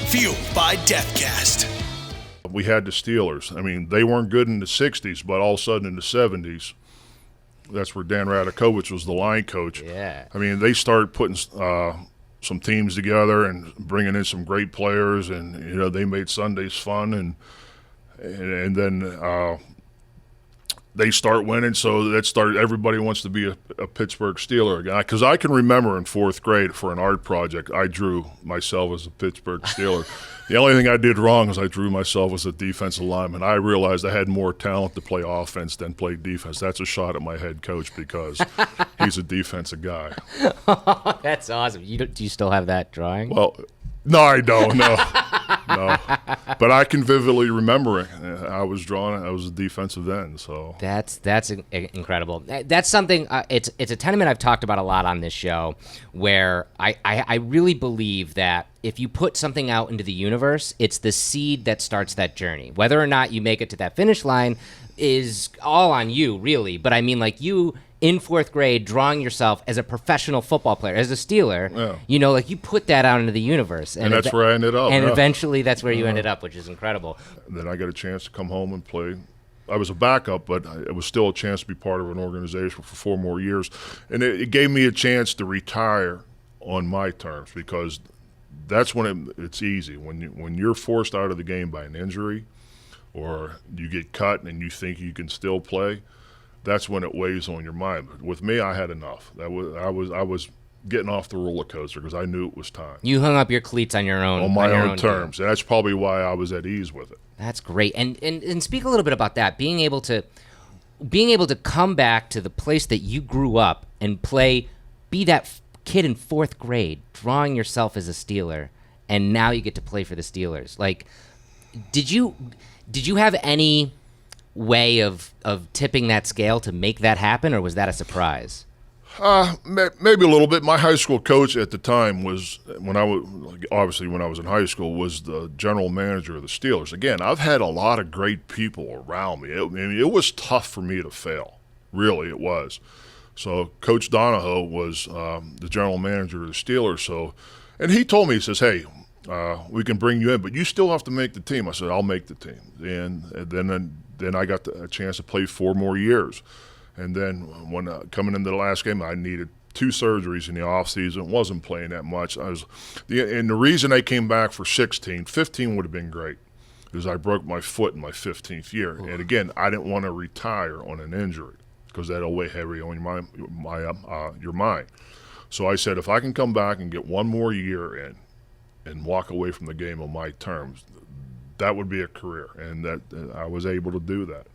Fueled by Deathcast. We had the Steelers. I mean, they weren't good in the 60s, but all of a sudden in the 70s, that's where Dan Radakovich was the line coach. Yeah. I mean, they started putting some teams together and bringing in some great players, and, you know, they made Sundays fun, and then they start winning, so that started. Everybody wants to be a Pittsburgh Steeler guy. Because I can remember in fourth grade for an art project, I drew myself as a Pittsburgh Steeler. The only thing I did wrong was I drew myself as a defensive lineman. I realized I had more talent to play offense than play defense. That's a shot at my head coach because he's a defensive guy. That's awesome. Do you still have that drawing? Well, no, I don't. No. But I can vividly remember it. I was a defensive end. So that's incredible. That's something. It's a tenement I've talked about a lot on this show, where I really believe that if you put something out into the universe, it's the seed that starts that journey. Whether or not you make it to that finish line is all on you, really. But I mean, like, you in fourth grade drawing yourself as a professional football player, as a Steeler, yeah. You know, like, you put that out into the universe. And that's where I ended up. And yeah. eventually that's where you ended up, which is incredible. And then I got a chance to come home and play. I was a backup, but it was still a chance to be part of an organization for 4 more years. And it gave me a chance to retire on my terms, because that's when it's easy. When you're forced out of the game by an injury, or you get cut and you think you can still play, that's when it weighs on your mind. But with me, I had enough. I was getting off the roller coaster because I knew it was time. You hung up your cleats on your own, on my own terms. And that's probably why I was at ease with it. That's great. And speak a little bit about that. Being able to come back to the place that you grew up and be that kid in fourth grade, drawing yourself as a Steeler, and now you get to play for the Steelers. Like, did you have any way of tipping that scale to make that happen, or was that a surprise? Maybe a little bit. My high school coach at the time was, when I was in high school, was the general manager of the Steelers. Again, I've had a lot of great people around me. It was tough for me to fail. Really, it was. So Coach Donahoe was the general manager of the Steelers. So, and he told me, he says, "Hey, we can bring you in, but you still have to make the team." I said, "I'll make the team." And then I got a chance to play 4 more years. And then when coming into the last game, I needed 2 surgeries in the offseason. Wasn't playing that much. And the reason I came back for 15 would have been great, because I broke my foot in my 15th year. And again, I didn't want to retire on an injury, because that'll weigh heavy on your mind. So I said, if I can come back and get 1 more year in and walk away from the game on my terms, that would be a career. And that I was able to do that.